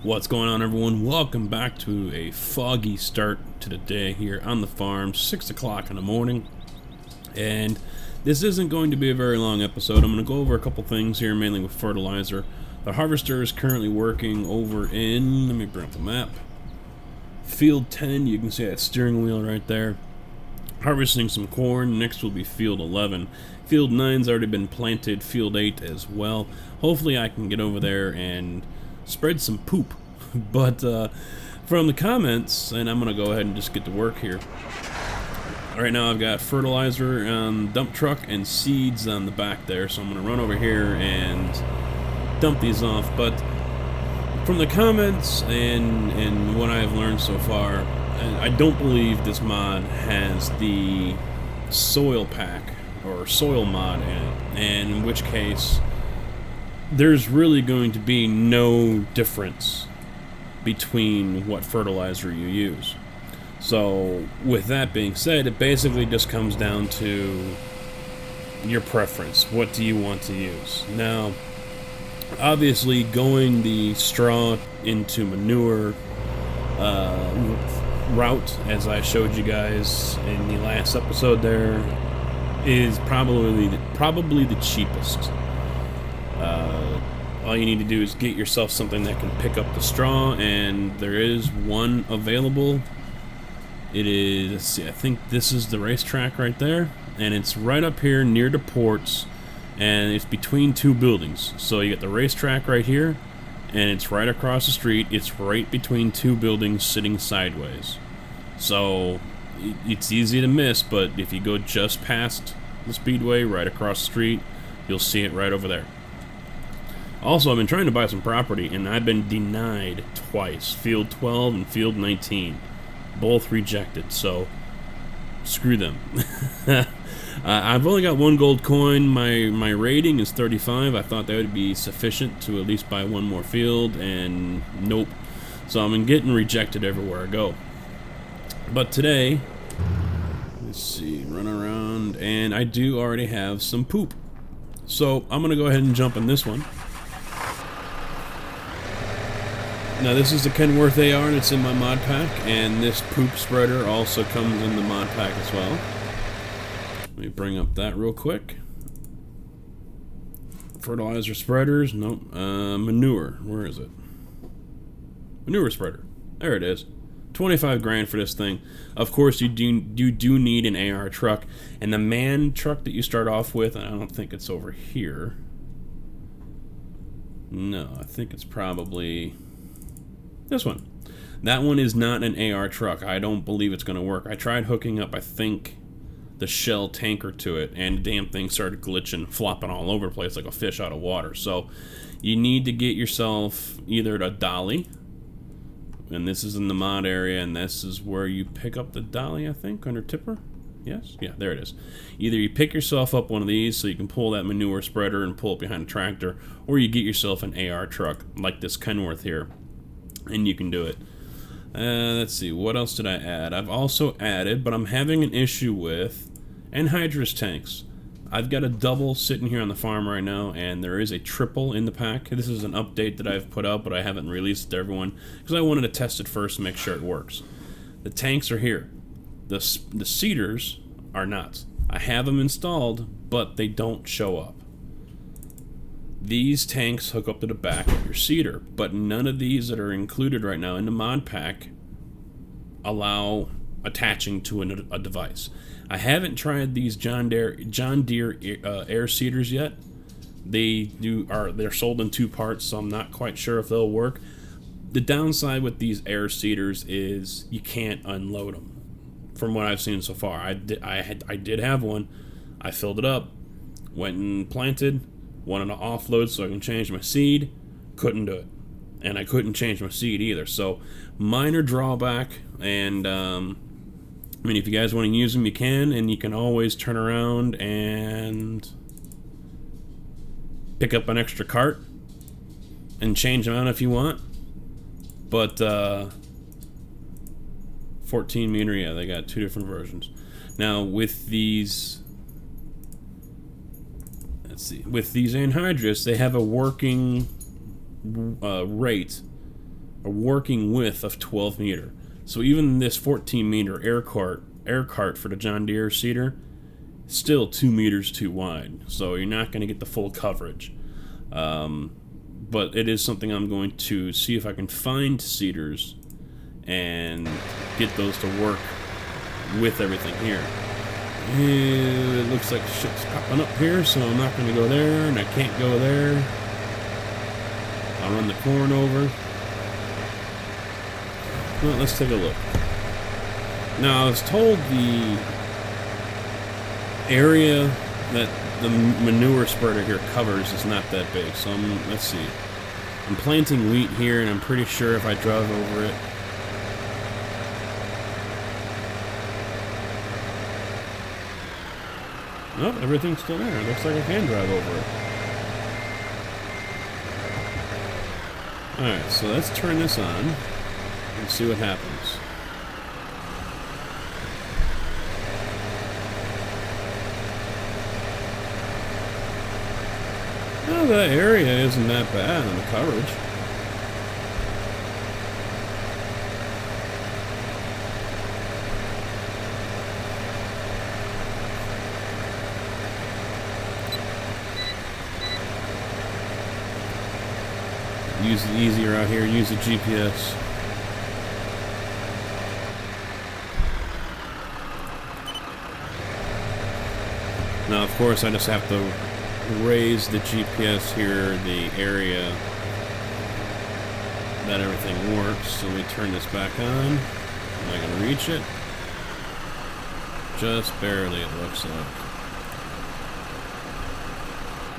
What's going on, everyone? Welcome back to a foggy start to the day here on the farm, 6 o'clock in the morning. And this isn't going to be a very long episode. I'm going to go over a couple things here, mainly with fertilizer. The harvester is currently working over in, let me bring up the map, Field 10. You can see that steering wheel right there. Harvesting some corn. Next will be Field 11. Field 9's already been planted, Field 8 as well. Hopefully I can get over there and spread some poop. But from the comments, and I'm going to go ahead and just get to work here. Right now I've got fertilizer on the dump truck and seeds on the back there, so I'm going to run over here and dump these off. But from the comments and what I've learned so far, I don't believe this mod has the soil pack or soil mod in it, and in which case there's really going to be no difference between what fertilizer you use. So with that being said, it basically just comes down to your preference. What do you want to use? Now, obviously going the straw into manure route, as I showed you guys in the last episode there, is probably the cheapest. All you need to do is get yourself something that can pick up the straw, and there is one available. It is, let's see, I think this is the racetrack right there, and it's right up here near the ports, and it's between two buildings. So you get the racetrack right here, and it's right across the street. It's right between two buildings sitting sideways. So it's easy to miss, but if you go just past the speedway right across the street, you'll see it right over there. Also, I've been trying to buy some property, and I've been denied twice. Field 12 and Field 19. Both rejected, so screw them. I've only got one gold coin. My rating is 35. I thought that would be sufficient to at least buy one more field, and nope. So I'm getting rejected everywhere I go. But today, let's see, run around, and I do already have some poop. So I'm going to go ahead and jump in this one. Now this is the Kenworth AR that's in my mod pack, and this poop spreader also comes in the mod pack as well. Let me bring up that real quick. Fertilizer spreaders, nope. Manure, where is it? Manure spreader, there it is. 25 grand for this thing. Of course you do need an AR truck, and the man truck that you start off with, and I don't think it's over here. No, I think it's probably this one. That one is not an AR truck. I don't believe it's going to work. I tried hooking up, I think, the Shell tanker to it, and the damn thing started glitching, flopping all over the place like a fish out of water. So you need to get yourself either a dolly, and this is in the mod area, and this is where you pick up the dolly, I think, under tipper. Yes? Yeah, there it is. Either you pick yourself up one of these so you can pull that manure spreader and pull it behind a tractor, or you get yourself an AR truck like this Kenworth here, and you can do it. Let's see, what else did I add? I've also added, but I'm having an issue with anhydrous tanks. I've got a double sitting here on the farm right now, and there is a triple in the pack. This is an update that I've put out, but I haven't released it to everyone because I wanted to test it first to make sure it works. The tanks are here. The seeders are not. I have them installed, but they don't show up. These tanks hook up to the back of your seeder, but none of these that are included right now in the mod pack allow attaching to a device. I haven't tried these John Deere air seeders yet. They're sold in two parts, so I'm not quite sure if they'll work. The downside with these air seeders is you can't unload them. From what I've seen so far, I did have one. I filled it up, went and planted. Wanted to offload so I can change my seed, couldn't do it, and I couldn't change my seed either. So minor drawback, and I mean, if you guys want to use them, you can, and you can always turn around and pick up an extra cart and change them out if you want. But 14 meter, yeah, they got two different versions. Now with these, let's see, with these anhydrous, they have a working rate a working width of 12 meter. So even this 14 meter air cart for the John Deere seeder, still 2 meters too wide. So you're not going to get the full coverage. But it is something I'm going to see if I can find seeders and get those to work with everything here. And it looks like shit's popping up here, so I'm not going to go there, and I can't go there. I'll run the corn over. Well, let's take a look. Now, I was told the area that the manure spreader here covers is not that big, so let's see. I'm planting wheat here, and I'm pretty sure if I drive over it, nope, everything's still there. It looks like I can drive over it. Alright, so let's turn this on and see what happens. Well, the area isn't that bad on the coverage. Use it easier out here, use the GPS. Now, of course, I just have to raise the GPS here, the area that everything works. So let me turn this back on. Am I going to reach it? Just barely, it looks like.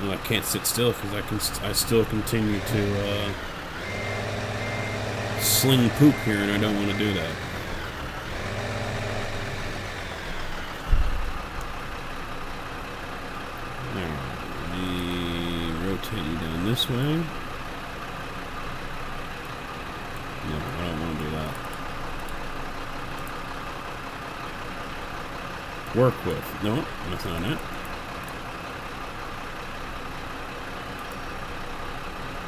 Well, I can't sit still because I still continue to sling poop here, and I don't want to do that. There, let me rotate you down this way. No, I don't want to do that. Work with. No, that's not it.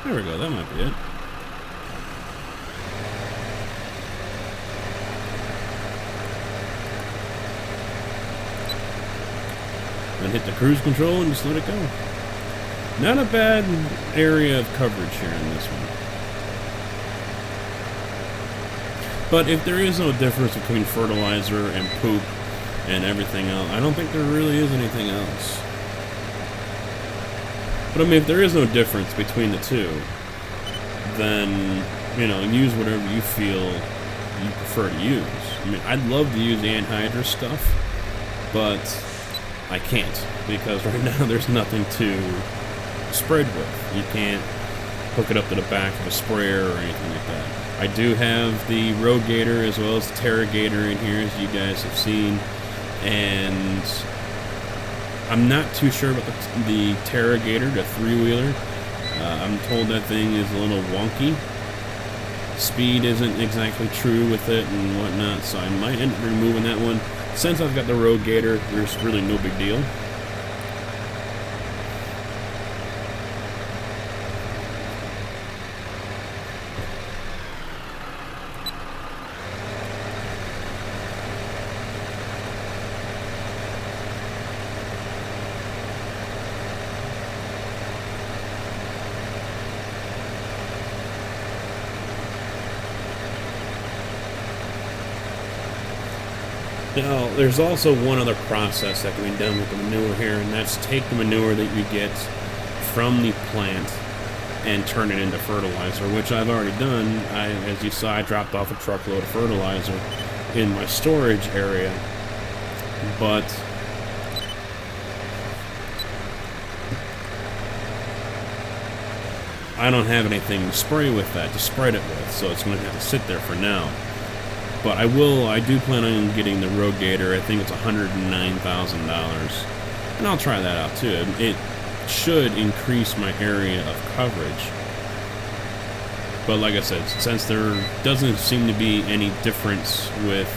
There we go, that might be it. And hit the cruise control and just let it go. Not a bad area of coverage here in this one. But if there is no difference between fertilizer and poop and everything else, I don't think there really is anything else. But I mean, if there is no difference between the two, then, you know, use whatever you feel you prefer to use. I mean, I'd love to use the anhydrous stuff, but I can't, because right now there's nothing to spread with. You can't hook it up to the back of a sprayer or anything like that. I do have the Rogator as well as the TerraGator in here, as you guys have seen, and I'm not too sure about the TerraGator, the three-wheeler. I'm told that thing is a little wonky. Speed isn't exactly true with it and whatnot, so I might end up removing that one. Since I've got the Rogator, there's really no big deal. Now, there's also one other process that can be done with the manure here, and that's take the manure that you get from the plant and turn it into fertilizer, which I've already done. As you saw, I dropped off a truckload of fertilizer in my storage area, but I don't have anything to spray with that, to spread it with, so it's going to have to sit there for now. But I do plan on getting the Rogator. I think it's $109,000. And I'll try that out too. It should increase my area of coverage. But like I said, since there doesn't seem to be any difference with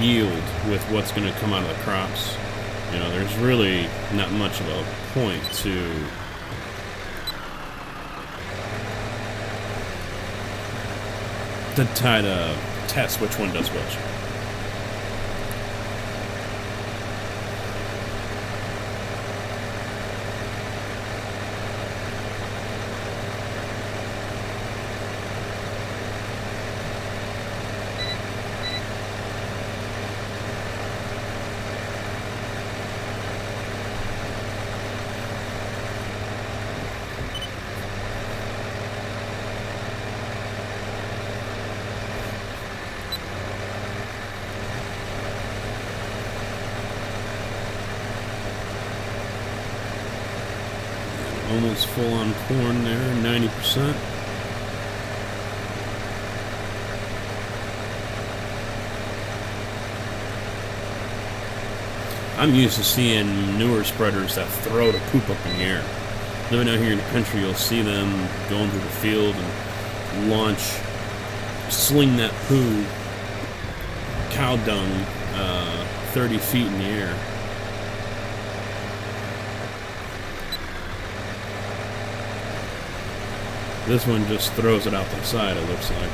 yield, with what's going to come out of the crops, You know, there's really not much of a point to try to test which one does which. Almost full on corn there, 90%. I'm used to seeing manure spreaders that throw the poop up in the air. Living out here in the country, you'll see them going through the field and sling that poo, cow dung, 30 feet in the air. This one just throws it out the side, it looks like.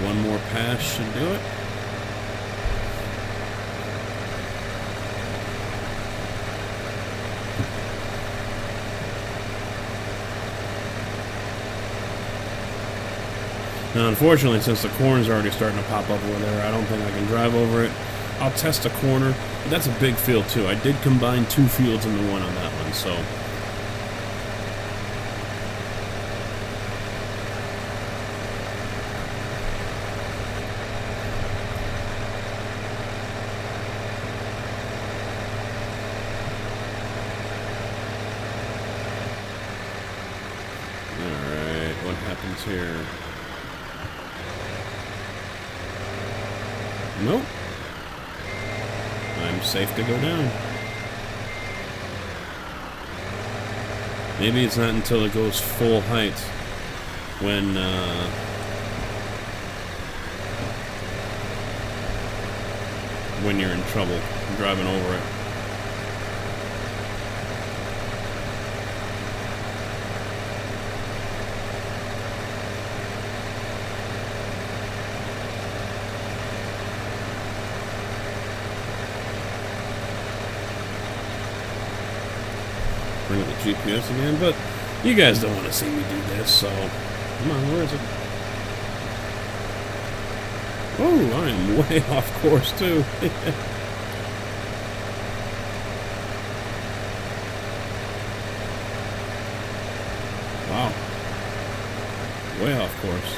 One more pass should do it. Now, unfortunately, since the corn's already starting to pop up over there, I don't think I can drive over it. I'll test a corner. But that's a big field, too. I did combine 2 fields into one on that one, so... Alright, what happens here? Nope. I'm safe to go down. Maybe it's not until it goes full height when you're in trouble driving over it. Bring up the GPS again, but you guys don't want to see me do this, so come on, where is it? Oh, I am way off course too. Wow, way off course.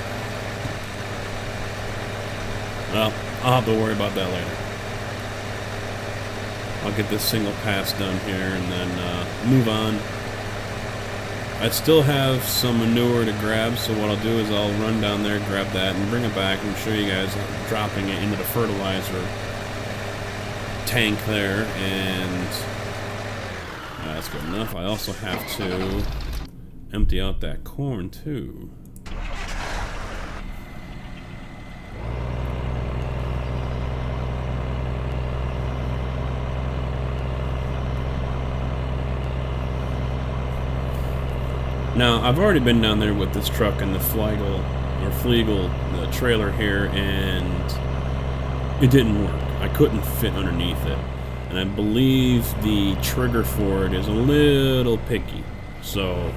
Well, I'll have to worry about that later. I'll get this single pass done here and then move on. I still have some manure to grab, so what I'll do is I'll run down there, grab that, and bring it back and show you guys dropping it into the fertilizer tank there, and that's good enough. I also have to empty out that corn too. Now, I've already been down there with this truck and the Fliegl the trailer here, and it didn't work. I couldn't fit underneath it. And I believe the trigger for it is a little picky. So,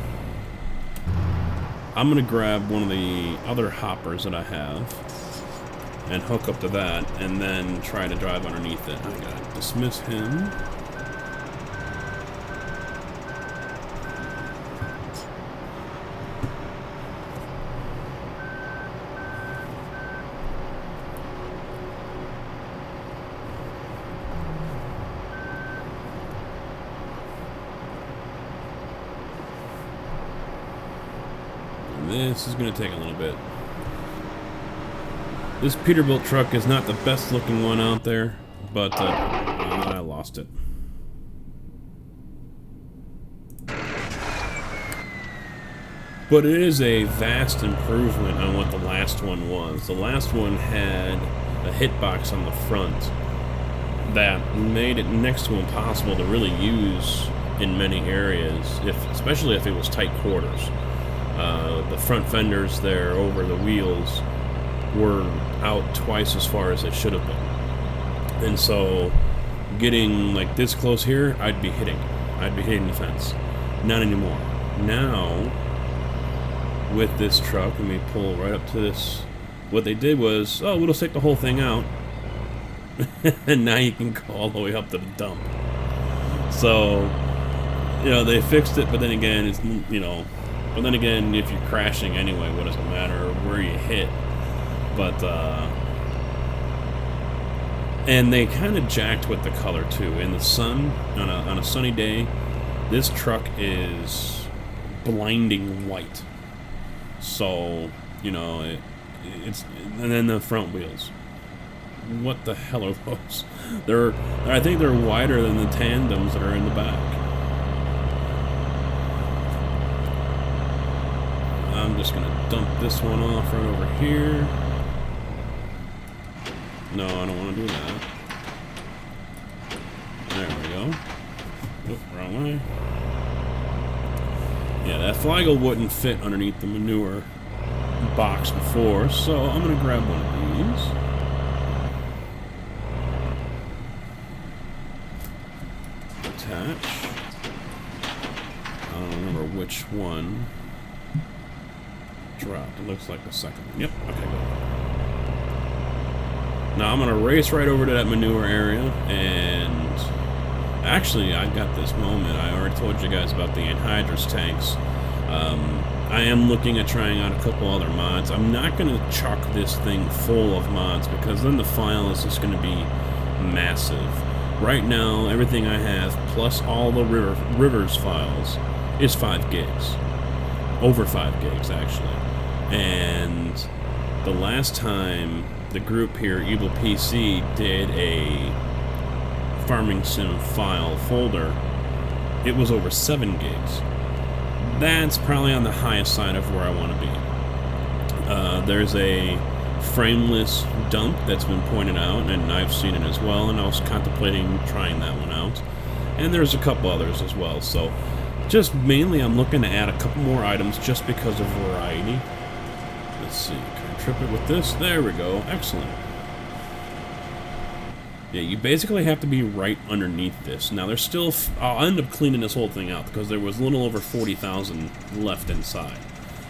I'm going to grab one of the other hoppers that I have and hook up to that, and then try to drive underneath it. I gotta dismiss him. this is going to take a little bit. This Peterbilt truck is not the best looking one out there, but I lost it. But it is a vast improvement on what the last one was. The last one had a hitbox on the front that made it next to impossible to really use in many areas, especially if it was tight quarters. The front fenders there over the wheels were out twice as far as they should have been. And so getting like this close here, I'd be hitting the fence. Not anymore. Now, with this truck, and we pull right up to this, what they did was, oh, we'll just take the whole thing out. And now you can go all the way up to the dump. So, you know, they fixed it, but then again, it's, you know, but then again, if you're crashing anyway, what does it matter where you hit? But, and they kind of jacked with the color too. In the sun, on a sunny day, this truck is blinding white. So, you know, it's, and then the front wheels. What the hell are those? I think they're wider than the tandems that are in the back. I'm just gonna dump this one off right over here. No, I don't want to do that. There we go. Oop, wrong way. Yeah, that flagel wouldn't fit underneath the manure box before, so I'm gonna grab one of these. Attach. I don't remember which one. Dropped. It looks like the second one. Yep. Okay, good. Now I'm gonna race right over to that manure area, and actually I got this moment. I already told you guys about the anhydrous tanks. I am looking at trying out a couple other mods. I'm not gonna chock this thing full of mods because then the file is just gonna be massive. Right now, everything I have, plus all the Rivers files, is 5 gigs. Over 5 gigs, actually. And the last time the group here, Evil PC, did a Farming Sim file folder, it was over 7 gigs. That's probably on the highest side of where I want to be. There's a frameless dump that's been pointed out, and I've seen it as well, and I was contemplating trying that one out. And there's a couple others as well, so just mainly I'm looking to add a couple more items just because of variety. Let's see, can I trip it with this? There we go, excellent. Yeah, you basically have to be right underneath this. Now there's still, I'll end up cleaning this whole thing out because there was a little over 40,000 left inside.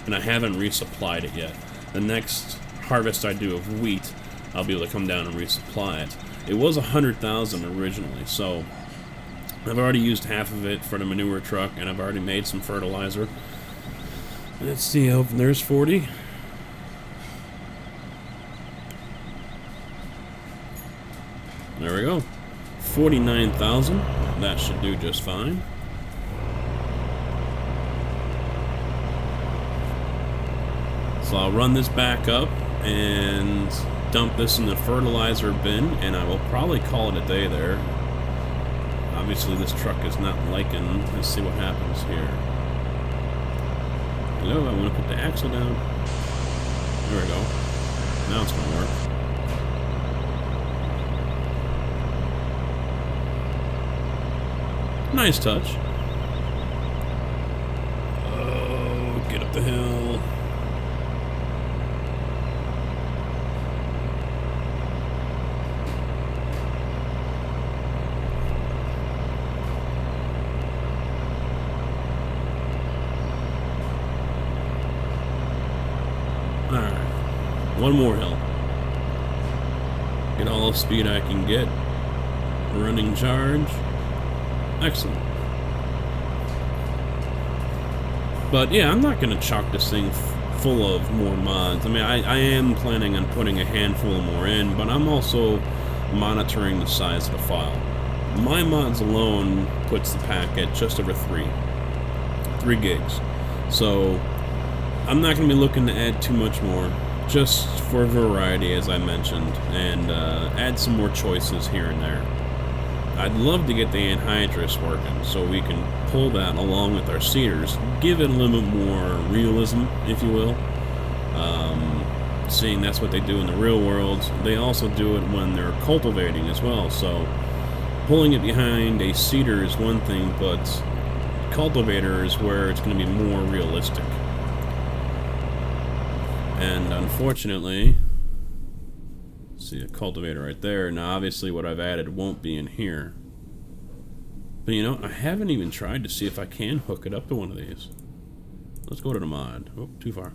And I haven't resupplied it yet. The next harvest I do of wheat, I'll be able to come down and resupply it. It was 100,000 originally, so I've already used half of it for the manure truck, and I've already made some fertilizer. Let's see, oh, there's 40. There we go. 49,000. That should do just fine. So I'll run this back up and dump this in the fertilizer bin, and I will probably call it a day there. Obviously this truck is not liking. Let's see what happens here. Hello, I want to put the axle down. There we go. Now it's going to work. Nice touch. Oh, get up the hill. Alright. One more hill. Get all the speed I can get. Running charge. Excellent. But yeah, I'm not going to chalk this thing full of more mods. I mean, I am planning on putting a handful more in, but I'm also monitoring the size of the file. My mods alone puts the pack at just over 3 gigs. So I'm not going to be looking to add too much more, just for variety, as I mentioned, and add some more choices here and there. I'd love to get the anhydrous working, so we can pull that along with our cedars, give it a little bit more realism, if you will. Seeing that's what they do in the real world, they also do it when they're cultivating as well, so pulling it behind a cedar is one thing, but cultivator is where it's going to be more realistic. And unfortunately, see a cultivator right there. Now obviously what I've added won't be in here. But you know, I haven't even tried to see if I can hook it up to one of these. Let's go to the mod. Oh, too far.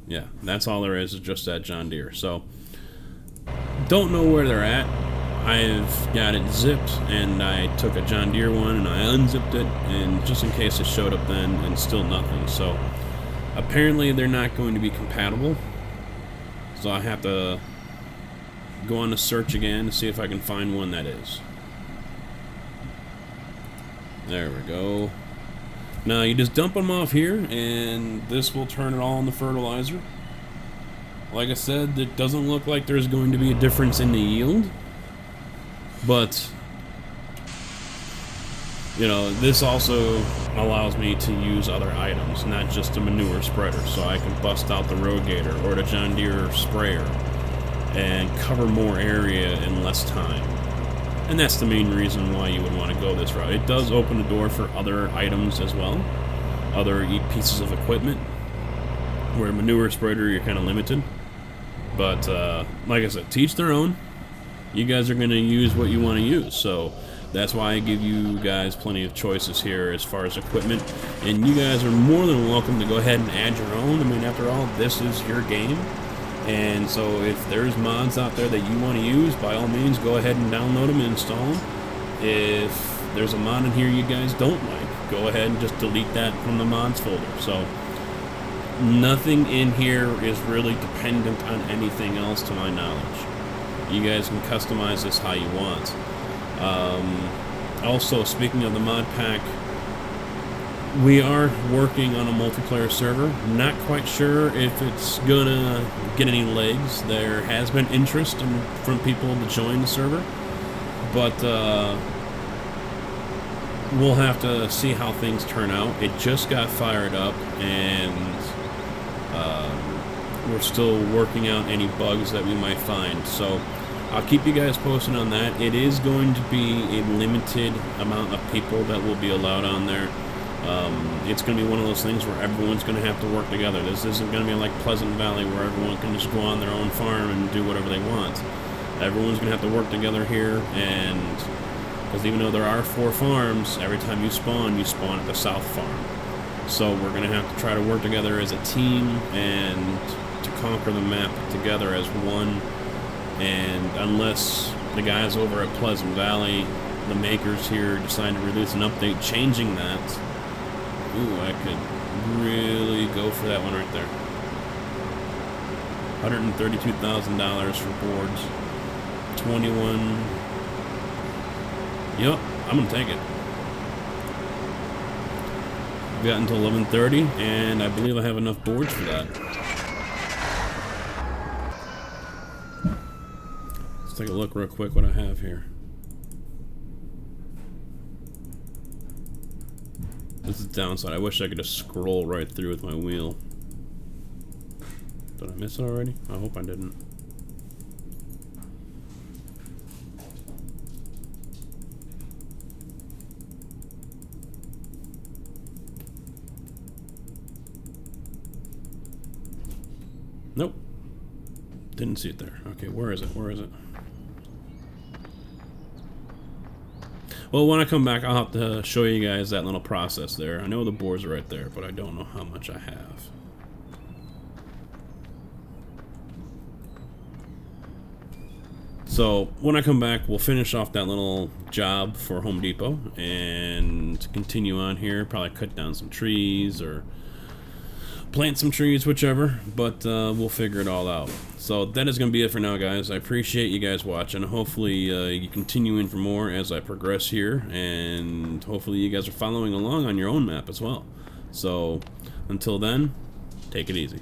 Yeah, that's all there is just that John Deere. So, don't know where they're at. I've got it zipped, and I took a John Deere one, and I unzipped it, and just in case it showed up then, and still nothing. So, apparently they're not going to be compatible. So I have to go on the search again to see if I can find one that is. There we go. Now you just dump them off here, and this will turn it all into fertilizer. Like I said, it doesn't look like there's going to be a difference in the yield, but you know, this also allows me to use other items, not just a manure spreader, so I can bust out the Rogator or the John Deere sprayer and cover more area in less time. And that's the main reason why you would want to go this route. It does open the door for other items as well, other pieces of equipment, where manure spreader you're kind of limited. But like I said, teach their own. You guys are going to use what you want to use, so that's why I give you guys plenty of choices here as far as equipment, and you guys are more than welcome to go ahead and add your own. I mean, after all, this is your game, and so if there's mods out there that you want to use, by all means, go ahead and download them and install them. If there's a mod in here you guys don't like, go ahead and just delete that from the mods folder. So nothing in here is really dependent on anything else to my knowledge. You guys can customize this how you want. Also, speaking of the mod pack, we are working on a multiplayer server. Not quite sure if it's gonna get any legs. There has been interest from people to join the server, but we'll have to see how things turn out. It just got fired up, and we're still working out any bugs that we might find. So I'll keep you guys posted on that. It is going to be a limited amount of people that will be allowed on there. It's going to be one of those things where everyone's going to have to work together. This isn't going to be like Pleasant Valley where everyone can just go on their own farm and do whatever they want. Everyone's going to have to work together here, and because even though there are 4 farms, every time you spawn at the South Farm. So we're going to have to try to work together as a team and to conquer the map together as one. And unless the guys over at Pleasant Valley, the makers here, decide to release an update changing that, ooh, I could really go for that one right there. $132,000 for boards. 21. Yep, I'm gonna take it. We've got until 11:30, and I believe I have enough boards for that. Take a look real quick what I have here. This is the downside. I wish I could just scroll right through with my wheel. Did I miss it already? I hope I didn't. Nope. Didn't see it there. Okay, where is it? Where is it? Well, when I come back, I'll have to show you guys that little process there. I know the boards are right there, but I don't know how much I have. So, when I come back, we'll finish off that little job for Home Depot and continue on here. Probably cut down some trees or plant some trees, whichever, but we'll figure it all out. So that is going to be it for now, guys. I appreciate you guys watching. Hopefully you continue in for more as I progress here, and hopefully you guys are following along on your own map as well. So until then, take it easy.